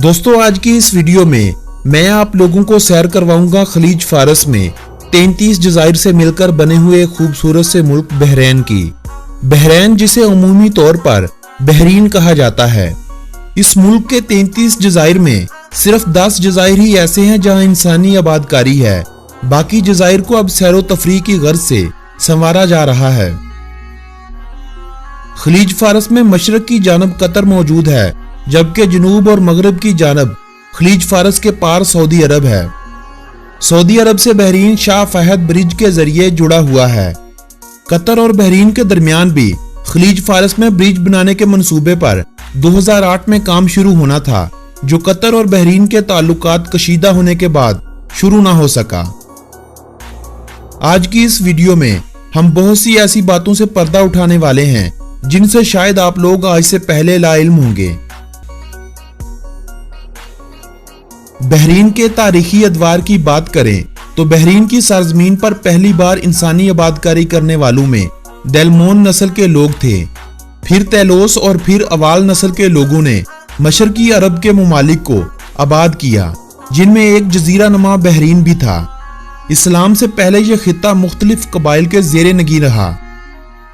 दोस्तों आज की इस वीडियो में मैं आप लोगों को सैर करवाऊंगा खलीज फारस में 33 जज़ाइर से मिलकर बने हुए खूबसूरत से मुल्क बहरैन की। बहरैन जिसे अमूमी तौर पर बहरीन कहा जाता है। इस मुल्क के 33 जज़ाइर में सिर्फ 10 जज़ाइर ही ऐसे हैं जहां इंसानी आबादकारी है। बाकी जज़ाइर को अब सैरो तफरीह की गर्ज से संवारा जा रहा है। खलीज फारस में मशरक की जानब कतर मौजूद है, जबकि जनूब और मगरब की जानब खलीज फारस के पार सऊदी अरब है। सऊदी अरब से बहरीन शाह फहद ब्रिज के जरिए जुड़ा हुआ है। कतर और बहरीन के दरमियान भी खलीज फारस में ब्रिज बनाने के मंसूबे पर 2008 में काम शुरू होना था, जो कतर और बहरीन के ताल्लुकात कशीदा होने के बाद शुरू ना हो सका। आज की इस वीडियो में हम बहुत सी ऐसी बातों से पर्दा उठाने वाले हैं जिनसे शायद आप लोग आज से पहले लाइल्म होंगे। बहरीन के तारीखी अदवार की बात करें तो बहरीन की सरजमीन पर पहली बार इंसानी आबादकारी करने वालों में डेलमोन नस्ल के लोग थे। फिर तैलोस और फिर अवाल नस्ल के लोगों ने मशरकी अरब के ममालिक को आबाद किया, जिनमें एक जजीरा नुमा बहरीन भी था। इस्लाम से पहले यह खित्ता मुख्तलिफ कबाइल के जेरे नगी रहा।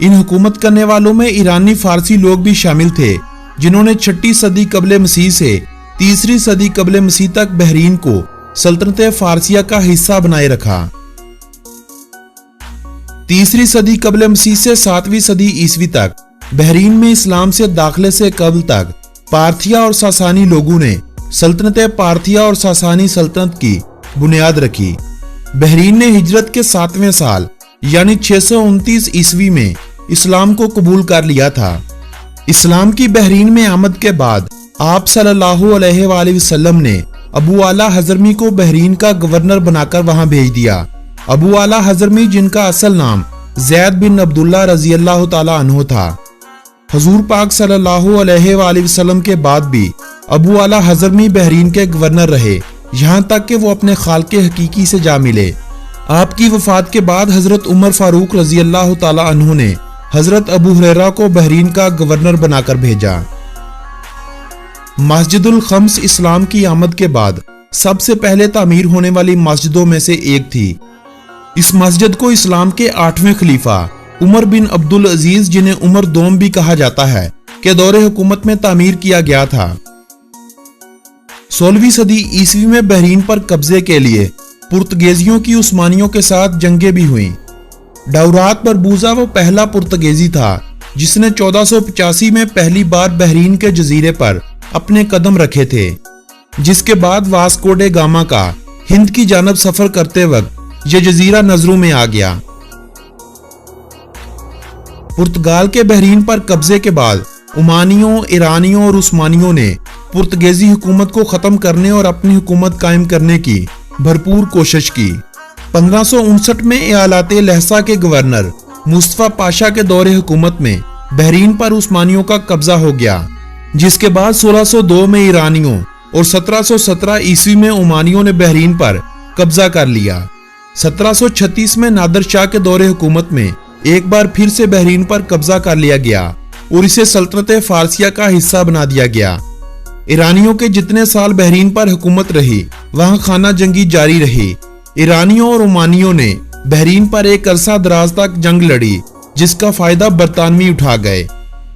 इन हुकूमत करने वालों में ईरानी फारसी लोग भी शामिल थे, जिन्होंने 6ठी सदी कबले मसीह से 3री सदी कबले मसीह तक बहरीन को सल्तनत फारसिया का हिस्सा बनाए रखा। 3री सदी कबले मसीह से 7वीं सदी ईसवी तक बहरीन में इस्लाम से दाखिले से कबल तक पार्थिया और सासानी लोगों ने सल्तनत पार्थिया और सासानी सल्तनत की बुनियाद रखी। बहरीन ने हिजरत के 7वें साल यानी 629 ईस्वी में इस्लाम को कबूल कर लिया था। इस्लाम की बहरीन में आमद के बाद आप सल्लल्लाहु अलैहि वसल्लम ने अबू आला हजरमी को बहरीन का गवर्नर बनाकर वहां भेज दिया। अबू आला हजरमी, जिनका असल नाम ज़ैद बिन अब्दुल्ला रज़ी अल्लाह ताला अन्हु था। हुजूर पाक सल्लल्लाहु अलैहि वसल्लम के बाद भी अबू आला हजरमी बहरीन के गवर्नर रहे, यहाँ तक कि वो अपने खालके हकीकी से जा मिले। आपकी वफात के बाद हजरत उमर फारूक रज़ी अल्लाह ताला अन्हु ने हजरत अबू हुरैरा को बहरीन का गवर्नर बनाकर भेजा। मस्जिदुल खम्स इस्लाम की आमद के बाद सबसे पहले तामीर होने वाली मस्जिदों में से एक थी। इस मस्जिद को इस्लाम के 8वें खलीफा उमर बिन अब्दुल अजीज, जिन्हें उमर दोम भी कहा जाता है, के दौरे हुकूमत में तामीर किया गया था। 16वीं सदी ईसवी में बहरीन पर कब्जे के लिए पुर्तगेजियों की उस्मानियों के साथ जंगें भी हुई। डाउरात बरबूजा वो पहला पुर्तगेजी था जिसने 1485 में पहली बार बहरीन के जजीरे पर अपने कदम रखे थे, जिसके बाद वास्को डे गामा का हिंद की जानब सफर करते वक्त यह जजीरा नजरों में आ गया। पुर्तगाल के बहरीन पर कब्जे के बाद उमानियों, ईरानियों और उस्मानियों ने पुर्तगेजी हुकूमत को खत्म करने और अपनी हुकूमत कायम करने की भरपूर कोशिश की। 1559 में इयालते लहसा के गवर्नर मुस्तफा पाशा के दौरे हुकूमत में बहरीन पर उस्मानियों का कब्जा हो गया, जिसके बाद 1602 में ईरानियों और 1717 ईस्वी में उमानियों ने बहरीन पर कब्जा कर लिया। 1736 में नादर शाह के दौरे हुकूमत में एक बार फिर से बहरीन पर कब्जा कर लिया गया और इसे सल्तनत फारसिया का हिस्सा बना दिया गया। ईरानियों के जितने साल बहरीन पर हुकूमत रही, वहां खाना जंगी जारी रही। ईरानियों और उमानियों ने बहरीन पर एक अरसा दराज तक जंग लड़ी, जिसका फायदा बरतानवी उठा गए।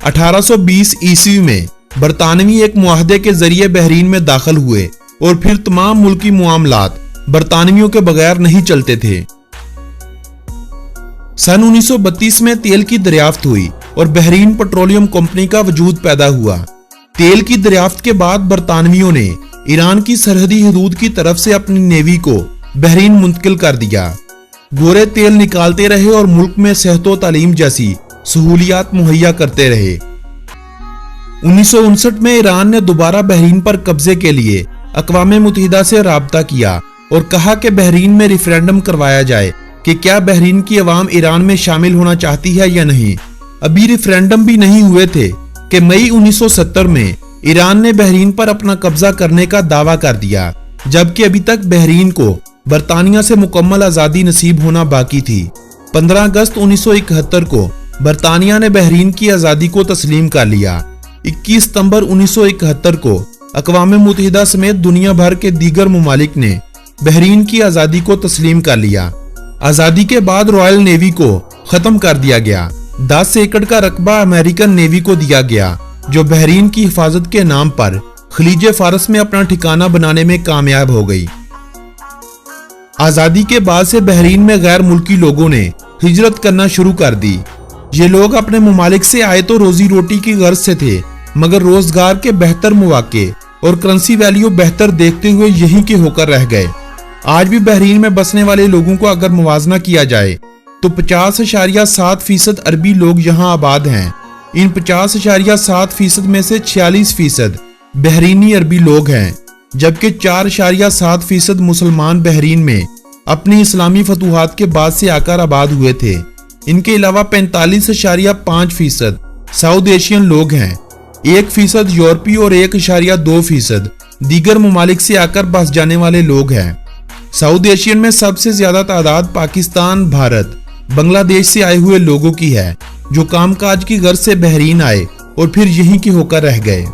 1820 ईस्वी में बरतानवी एक मुआहदे के जरिए बहरीन में दाखिल हुए और फिर तमाम मुल्की मुआमलात बरतानवियों के बगैर नहीं चलते थे। सन 1932 में तेल की दरियाफ्त हुई और बहरीन पेट्रोलियम कंपनी का वजूद पैदा हुआ। तेल की दरियाफ्त के बाद बरतानवियों ने ईरान की सरहदी हदूद की तरफ से अपनी नेवी को बहरीन मुंतकिल कर दिया। गोरे तेल निकालते रहे और मुल्क में सेहत व तालीम जैसी सहूलियात मुहैया करते रहे। 1959 में ईरान ने दोबारा बहरीन पर कब्जे के लिए अक़वाम मुत्तहिदा से राब्ता किया और कहा कि बहरीन में रेफरेंडम करवाया जाए कि क्या बहरीन की अवाम ईरान में शामिल होना चाहती है या नहीं। अभी रेफरेंडम भी नहीं हुए थे कि मई 1970 में ईरान ने बहरीन पर अपना कब्जा करने का दावा कर दिया, जबकि अभी तक बहरीन को बरतानिया से मुकम्मल आज़ादी नसीब होना बाकी थी। 15 अगस्त 1971 को बरतानिया ने बहरीन की आज़ादी को तस्लीम कर लिया। 21 सितंबर 1971 को अक़वाम मुत्तहिदा समेत दुनिया भर के दीगर ममालिक ने बहरीन की आज़ादी को तस्लीम कर लिया। आज़ादी के बाद रॉयल नेवी को ख़त्म कर दिया गया। 10 एकड़ का रकबा अमेरिकन नेवी को दिया गया, जो बहरीन की हिफाजत के नाम पर खलीज फारस में अपना ठिकाना बनाने में कामयाब हो गई। आज़ादी के बाद से बहरीन में गैर मुल्की लोगों ने हिजरत करना शुरू कर दी। ये लोग अपने ममालिक से आए तो रोजी रोटी की गर्ज से थे, मगर रोजगार के बेहतर मौके और करेंसी वैल्यू बेहतर देखते हुए यहीं के होकर रह गए। आज भी बहरीन में बसने वाले लोगों को अगर मुवाजना किया जाए तो 50.7% अरबी लोग यहाँ आबाद हैं। इन 50.7% में से 46% बहरीनी अरबी लोग हैं, जबकि 4.7% मुसलमान बहरीन में अपनी इस्लामी फतूहात के बाद से आकर आबाद हुए थे। इनके अलावा 45.5% साउथ एशियन लोग हैं, 1% यूरोपीय और 1.2% दीगर ममालिक से आकर बस जाने वाले लोग हैं। साउथ एशियन में सबसे ज्यादा तादाद पाकिस्तान, भारत, बांग्लादेश से आए हुए लोगों की है, जो कामकाज की गर्ज से बहरीन आए और फिर यहीं के होकर रह गए।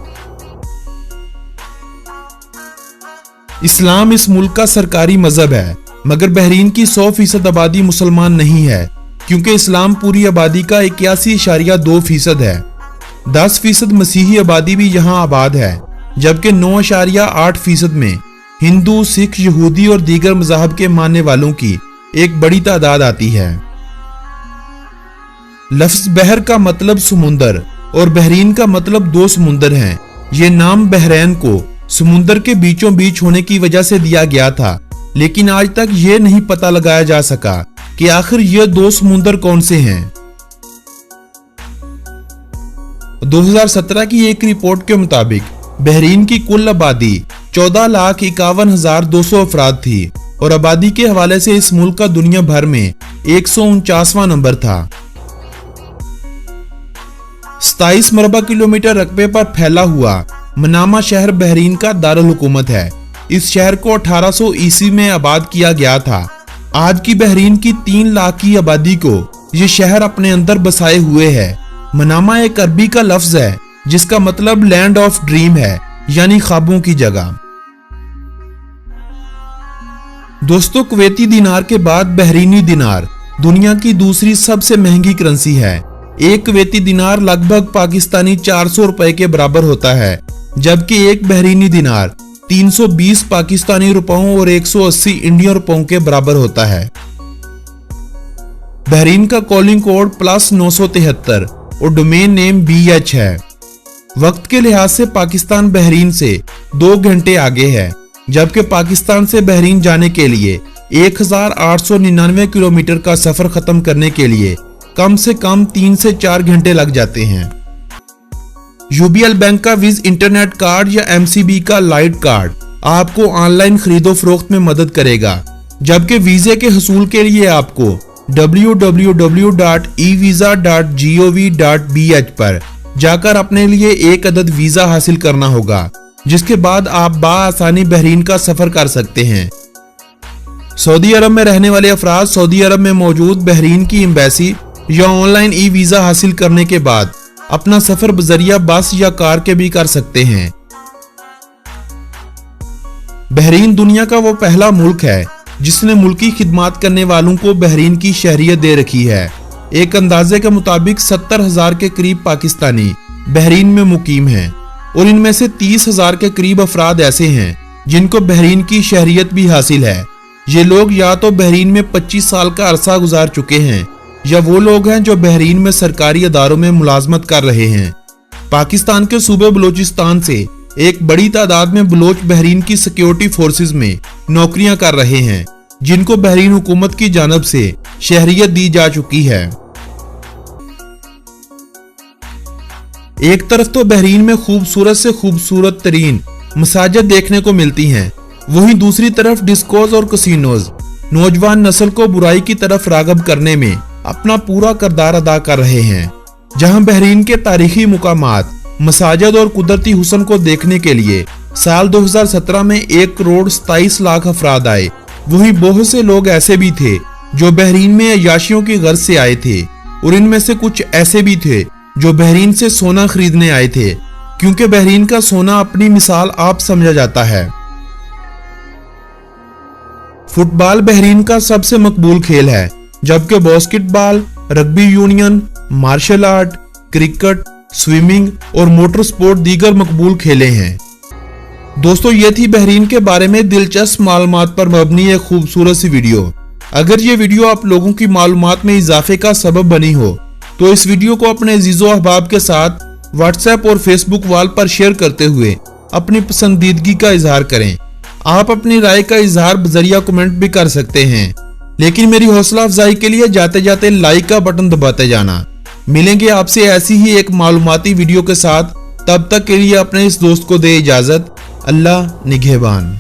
इस्लाम इस मुल्क का सरकारी मजहब है, मगर बहरीन की 100% आबादी मुसलमान नहीं है, क्योंकि इस्लाम पूरी आबादी का 81.2% है। 10% मसीही आबादी भी यहाँ आबाद है, जबकि 9.8% में हिंदू, सिख, यहूदी और दीगर मज़हब के मानने वालों की एक बड़ी तादाद आती है। लफ्ज बहर का मतलब समुंदर और बहरीन का मतलब 2 समुंदर हैं। ये नाम बहरैन को समुंदर के बीचों बीच होने की वजह से दिया गया था, लेकिन आज तक ये नहीं पता लगाया जा सका कि आखिर ये 2 समुंदर कौन से हैं। 2017 की एक रिपोर्ट के मुताबिक बहरीन की कुल आबादी 14,51,200 अफराद थी और आबादी के हवाले से इस मुल्क का दुनिया भर में 149वां नंबर था। 27 मरबा किलोमीटर रकबे पर फैला हुआ मनामा शहर बहरीन का दारुल हुकूमत है। इस शहर को 1800 ईस्वी में आबाद किया गया था। आज की बहरीन की 3 लाख की आबादी को ये शहर अपने अंदर बसाए हुए है। मनामा एक अरबी का लफ्ज है जिसका मतलब लैंड ऑफ ड्रीम है, यानी ख्वाबों की जगह। दोस्तों, कुवैती दिनार के बाद बहरीनी दिनार दुनिया की दूसरी सबसे महंगी करेंसी है। एक कुवैती दिनार लगभग पाकिस्तानी 400 रुपए के बराबर होता है, जबकि एक बहरीनी दिनार 320 पाकिस्तानी रुपयों और 180 इंडियन रुपयों के बराबर होता है। बहरीन का कॉलिंग कोड +973 और डोमेन नेम BH है। वक्त के लिहाज से पाकिस्तान बहरीन से 2 घंटे आगे है, जबकि पाकिस्तान से बहरीन जाने के लिए 1899 किलोमीटर का सफर खत्म करने के लिए कम से कम 3 से 4 घंटे लग जाते हैं। UBL बैंक का विज इंटरनेट कार्ड या MCB का लाइट कार्ड आपको ऑनलाइन खरीदो फरोख्त में मदद करेगा, जबकि वीजे के हसूल के लिए आपको www.evisa.gov.bh पर जाकर अपने लिए एक अदद वीजा हासिल करना होगा, जिसके बाद आप बाआसानी बहरीन का सफर कर सकते हैं। सऊदी अरब में रहने वाले अफराद सऊदी अरब में मौजूद बहरीन की एम्बेसी या ऑनलाइन ई वीजा हासिल करने के बाद अपना सफर बजरिया बस या कार के भी कर सकते हैं। बहरीन दुनिया का वो पहला मुल्क है जिसने मुल्की खिदमात करने वालों को बहरीन की शहरियत दे रखी है। एक अंदाजे के मुताबिक 70,000 के करीब पाकिस्तानी बहरीन में मुकीम हैं और इनमें से 30,000 के करीब अफराद ऐसे हैं जिनको बहरीन की शहरियत भी हासिल है। ये लोग या तो बहरीन में 25 साल का अरसा गुजार चुके हैं या वो लोग हैं जो बहरीन में सरकारी अदारों में मुलाजमत कर रहे हैं। पाकिस्तान के सूबे बलूचिस्तान से एक बड़ी तादाद में बलोच बहरीन की सिक्योरिटी फोर्सेस में नौकरियां कर रहे हैं, जिनको बहरीन हुकूमत की जानिब से शहरियत दी जा चुकी है। एक तरफ तो बहरीन में खूबसूरत से खूबसूरत तरीन मसाजिद देखने को मिलती हैं, वहीं दूसरी तरफ डिस्कोज और कसिनोज नौजवान नस्ल को बुराई की तरफ रागब करने में अपना पूरा किरदार अदा कर रहे हैं। जहां बहरीन के तारीखी मुकामात, मसाजिद और कुदरती हुस्न को देखने के लिए साल 2017 में 1,27,00,000 अफराद आए, वहीं बहुत से लोग ऐसे भी थे जो बहरीन में अय्याशियों की गर्ज से आए थे और इनमें से कुछ ऐसे भी थे जो बहरीन से सोना खरीदने आए थे। क्योंकि बहरीन का सोना अपनी मिसाल आप समझा जाता है। फुटबॉल बहरीन का सबसे मकबूल खेल है, जबकि basketball, rugby union, martial art, cricket, swimming और मोटर स्पोर्ट दीगर मकबूल खेलें हैं। दोस्तों, ये थी बहरीन के बारे में दिलचस्प मालूमात पर मबनी एक खूबसूरत सी वीडियो। अगर ये वीडियो आप लोगों की मालूमात में इजाफे का सबब बनी हो तो इस वीडियो को अपने अजीजों अहबाब के साथ व्हाट्सएप और फेसबुक वॉल पर शेयर करते हुए अपनी पसंदीदगी का इजहार करें। आप अपनी राय का इजहार बजरिया कमेंट भी कर सकते हैं, लेकिन मेरी हौसला अफजाई के लिए जाते जाते लाइक का बटन दबाते जाना। मिलेंगे आपसे ऐसी ही एक मालूमाती वीडियो के साथ, तब तक के लिए अपने इस दोस्त को दे इजाजत। अल्लाह निगहबान।